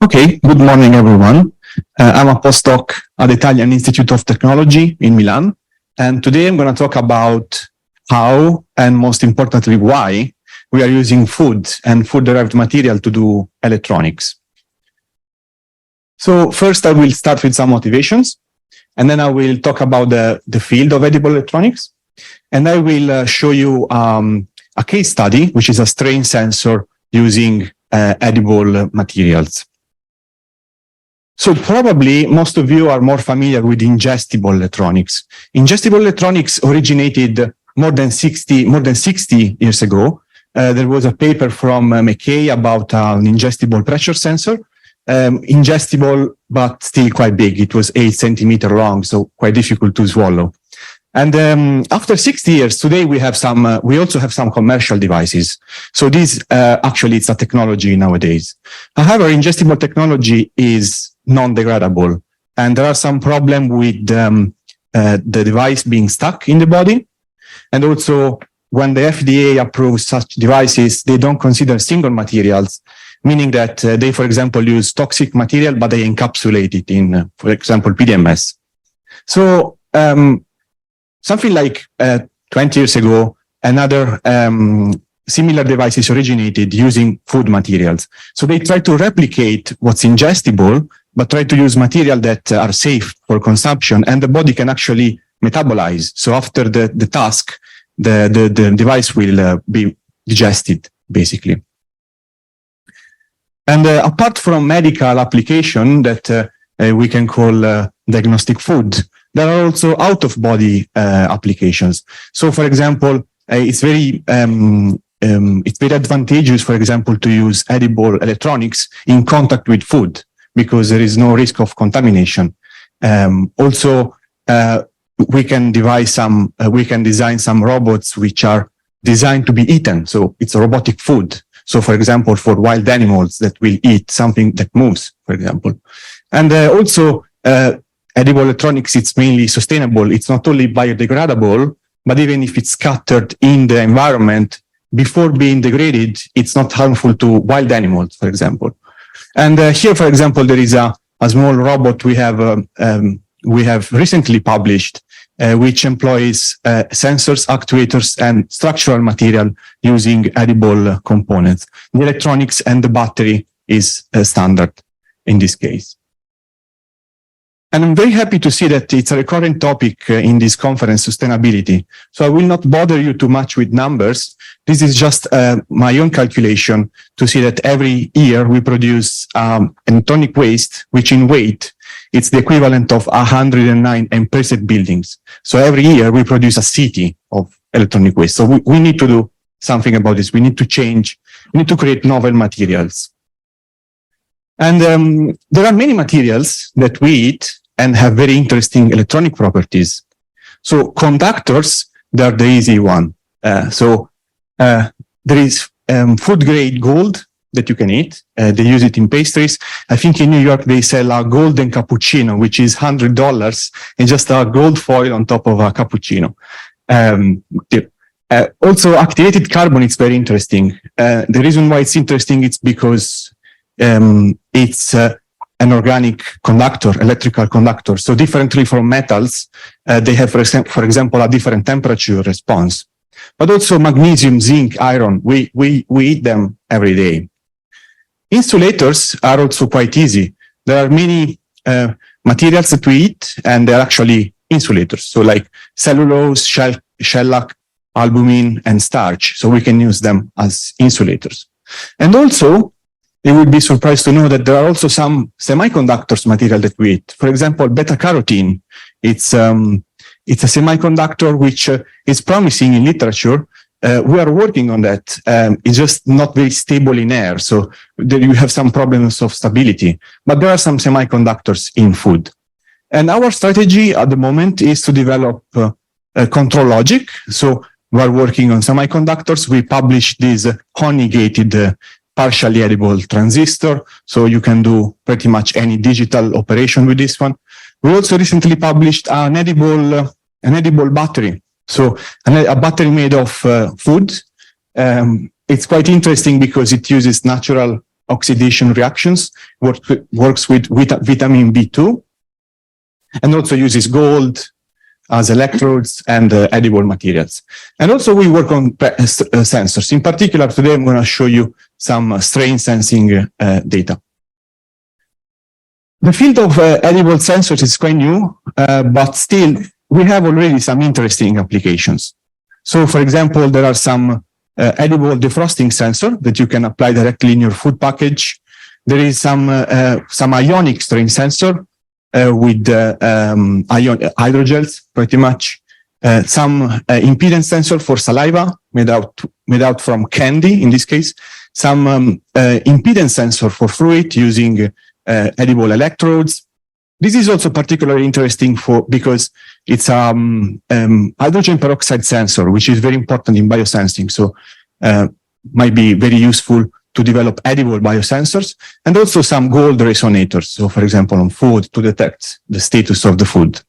Okay, good morning, everyone. I'm a postdoc at the Italian Institute of Technology in Milan, and today I'm going to talk about how, and most importantly, why we are using food and food-derived material to do electronics. So first, I will start with some motivations, and then I will talk about the field of edible electronics, and I will show you a case study, which is a strain sensor using edible materials. So probably most of you are more familiar with ingestible electronics. Ingestible electronics originated more than 60 years ago. There was a paper from McKay about an ingestible pressure sensor. Ingestible, but still quite big. It was 8 centimeters long, so quite difficult to swallow. And after 60 years, today we have some. We also have some commercial devices. So this actually it's a technology nowadays. However, ingestible technology is non-degradable, and there are some problems with the device being stuck in the body. And also, when the FDA approves such devices, they don't consider single materials, meaning that they, for example, use toxic material, but they encapsulate it in, for example, PDMS. So something like 20 years ago, another similar devices originated using food materials. So they try to replicate what's ingestible, but try to use material that are safe for consumption, and the body can actually metabolize. So after the task, the device will be digested, basically. And apart from medical application that we can call diagnostic food, there are also out-of-body applications. So, for example, it's very advantageous, for example, to use edible electronics in contact with food, because there is no risk of contamination. Also, we can design some robots which are designed to be eaten. So it's a robotic food. So, for example, for wild animals that will eat something that moves, for example. And also, edible electronics, it's mainly sustainable. It's not only biodegradable, but even if it's scattered in the environment, before being degraded, it's not harmful to wild animals, for example. And here, for example, there is a small robot we have recently published, which employs sensors, actuators, and structural material using edible components. The electronics and the battery is standard in this case. And I'm very happy to see that it's a recurrent topic in this conference, sustainability. So I will not bother you too much with numbers. This is just my own calculation to see that every year we produce electronic waste, which in weight, it's the equivalent of 109 Empire buildings. So every year we produce a city of electronic waste. So we need to do something about this. We need to change. We need to create novel materials. And there are many materials that we eat and have very interesting electronic properties. So conductors, they're the easy one. There is food-grade gold that you can eat. They use it in pastries. I think in New York they sell a golden cappuccino, which is $100, and just a gold foil on top of a cappuccino. Also, activated carbon is very interesting. The reason why it's interesting is because it's an organic conductor, electrical conductor. So differently from metals, they have, for example, a different temperature response. But also magnesium, zinc, iron, we eat them every day. Insulators are also quite easy. There are many materials that we eat, and they're actually insulators. So like cellulose, shellac, albumin, and starch. So we can use them as insulators. And also, you would be surprised to know that there are also some semiconductors material that we eat. For example, beta-carotene. It's a semiconductor which is promising in literature. We are working on that. It's just not very stable in air. So there you have some problems of stability. But there are some semiconductors in food. And our strategy at the moment is to develop control logic. So we are working on semiconductors. We published this honey-gated partially edible transistor. So you can do pretty much any digital operation with this one. We also recently published an edible battery. So a battery made of food. It's quite interesting because it uses natural oxidation reactions, works with vitamin B2, and also uses gold as electrodes and edible materials. And also we work on sensors. In particular, today I'm going to show you some strain sensing data. The field of edible sensors is quite new, but still we have already some interesting applications. So for example, there are some edible defrosting sensor that you can apply directly in your food package. There is some ionic strain sensor with hydrogels, pretty much. Some impedance sensor for saliva made out from candy, in this case. Some impedance sensor for fruit using edible electrodes. This is also particularly interesting because it's hydrogen peroxide sensor, which is very important in biosensing. So might be very useful to develop edible biosensors, and also some gold resonators. So for example, on food to detect the status of the food.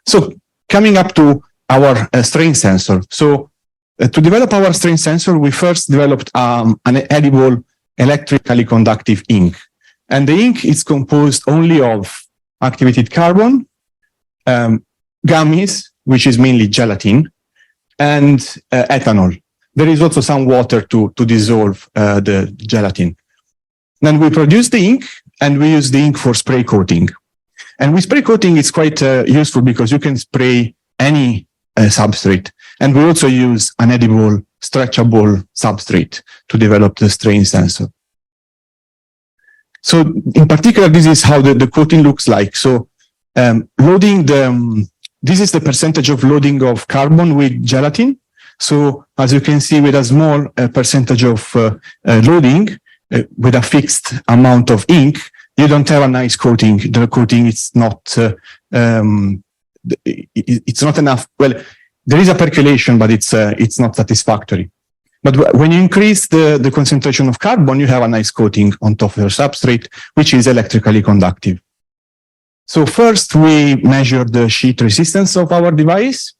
So coming up to our strain sensor. So to develop our strain sensor, we first developed an edible electrically conductive ink. And the ink is composed only of activated carbon, gummies, which is mainly gelatin, and ethanol. There is also some water to dissolve the gelatin. Then we produce the ink, and we use the ink for spray coating. And with spray coating, it's quite useful because you can spray any substrate. And we also use an edible, stretchable substrate to develop the strain sensor. So in particular, this is how the coating looks like. So loading this is the percentage of loading of carbon with gelatin. So as you can see, with a small percentage of loading, with a fixed amount of ink, you don't have a nice coating. The coating is not, it's not enough. Well, there is a percolation, but it's not satisfactory. But when you increase the concentration of carbon, you have a nice coating on top of your substrate, which is electrically conductive. So first, we measure the sheet resistance of our device.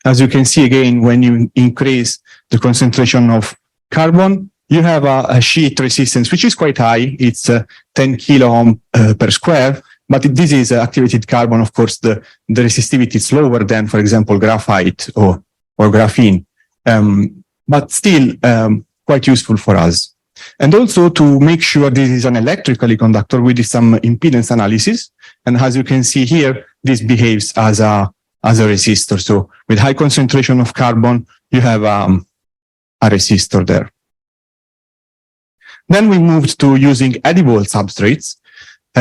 As you can see again, when you increase the concentration of carbon, you have a sheet resistance, which is quite high. It's 10 kilo ohm per square. But this is activated carbon. Of course, the resistivity is lower than, for example, graphite or graphene. But still quite useful for us. And also to make sure this is an electrically conductor, we did some impedance analysis. And as you can see here, this behaves as a resistor. So with high concentration of carbon, you have a resistor there. Then we moved to using edible substrates.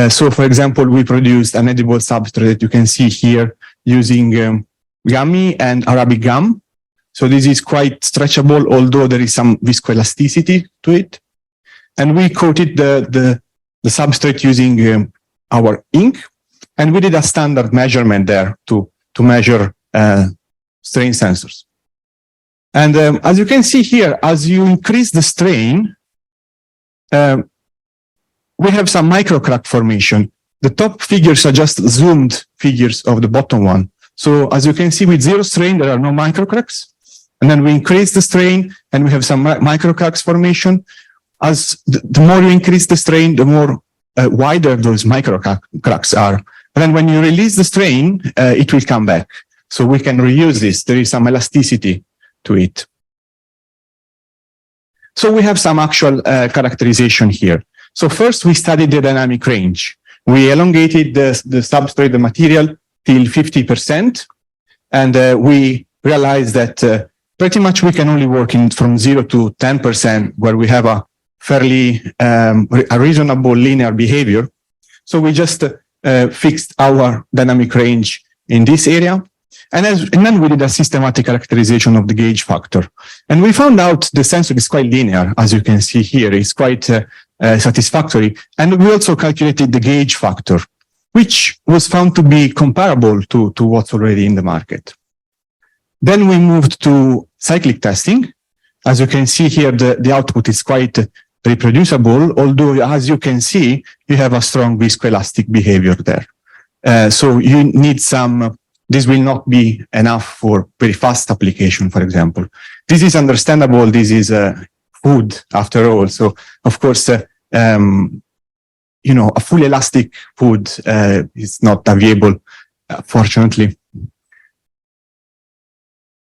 So for example, we produced an edible substrate that you can see here using gummy and Arabic gum. So this is quite stretchable, although there is some viscoelasticity to it. And we coated the substrate using our ink. And we did a standard measurement there to measure strain sensors. And as you can see here, as you increase the strain, we have some microcrack formation. The top figures are just zoomed figures of the bottom one. So as you can see, with zero strain, there are no microcracks. And then we increase the strain, and we have some microcracks formation. As the more you increase the strain, the more wider those microcracks are. And then when you release the strain, it will come back. So we can reuse this. There is some elasticity to it. So we have some actual characterization here. So first, we studied the dynamic range. We elongated the substrate, the material, till 50%. And we realized that pretty much we can only work from 0 to 10%, where we have a fairly a reasonable linear behavior. So we just fixed our dynamic range in this area. And then we did a systematic characterization of the gauge factor. And we found out the sensor is quite linear, as you can see here. It's quite satisfactory. And we also calculated the gauge factor, which was found to be comparable to what's already in the market. Then we moved to cyclic testing. As you can see here, the output is quite reproducible, although as you can see, you have a strong viscoelastic behavior there. So you need some, this will not be enough for very fast application, for example. This is understandable. This is food after all. So of course, you know, a full elastic food is not viable, fortunately.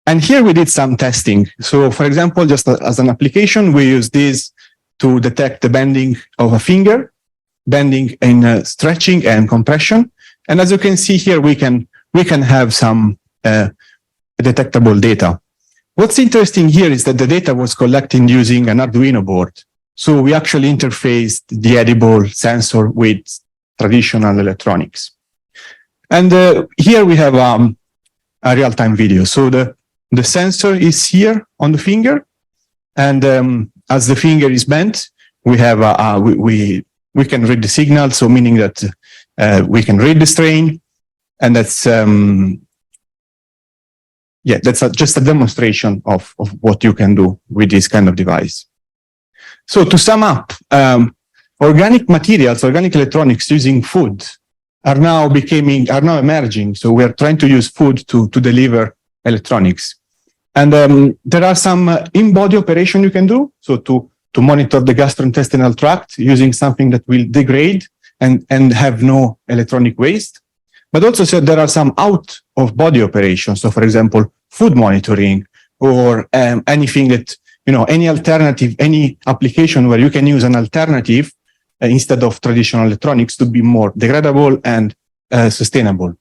And here we did some testing. So for example, just as an application, we use this to detect the bending of a finger, bending in stretching and compression. And as you can see here, we can have some detectable data. What's interesting here is that the data was collected using an Arduino board. So we actually interfaced the edible sensor with traditional electronics. And here we have a real-time video. So the sensor is here on the finger, and as the finger is bent, we have we can read the signal. So meaning that we can read the strain, and that's yeah, that's just a demonstration of what you can do with this kind of device. So to sum up, organic materials, organic electronics using food are now emerging. So we are trying to use food to deliver electronics. And there are some in-body operation you can do. So to monitor the gastrointestinal tract using something that will degrade and have no electronic waste. But also, so there are some out-of-body operations. So for example, food monitoring or anything that, you know, any alternative, any application where you can use an alternative instead of traditional electronics to be more degradable and sustainable.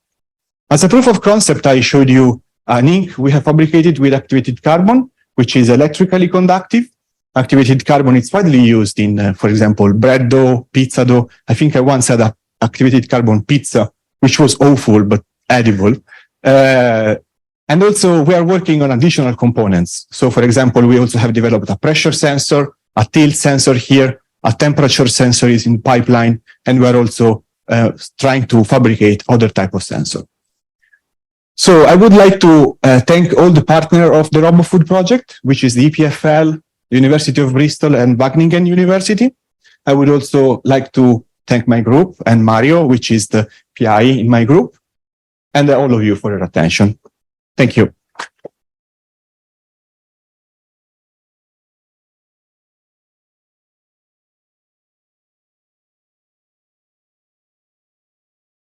As a proof of concept, I showed you an ink we have fabricated with activated carbon, which is electrically conductive. Activated carbon is widely used in, for example, bread dough, pizza dough. I think I once had an activated carbon pizza, which was awful, but edible. And also we are working on additional components. So for example, we also have developed a pressure sensor, a tilt sensor here, a temperature sensor is in pipeline, and we are also trying to fabricate other type of sensor. So I would like to thank all the partners of the Robofood project, which is the EPFL, the University of Bristol, and Wageningen University. I would also like to thank my group and Mario, which is the PI in my group, and all of you for your attention. Thank you.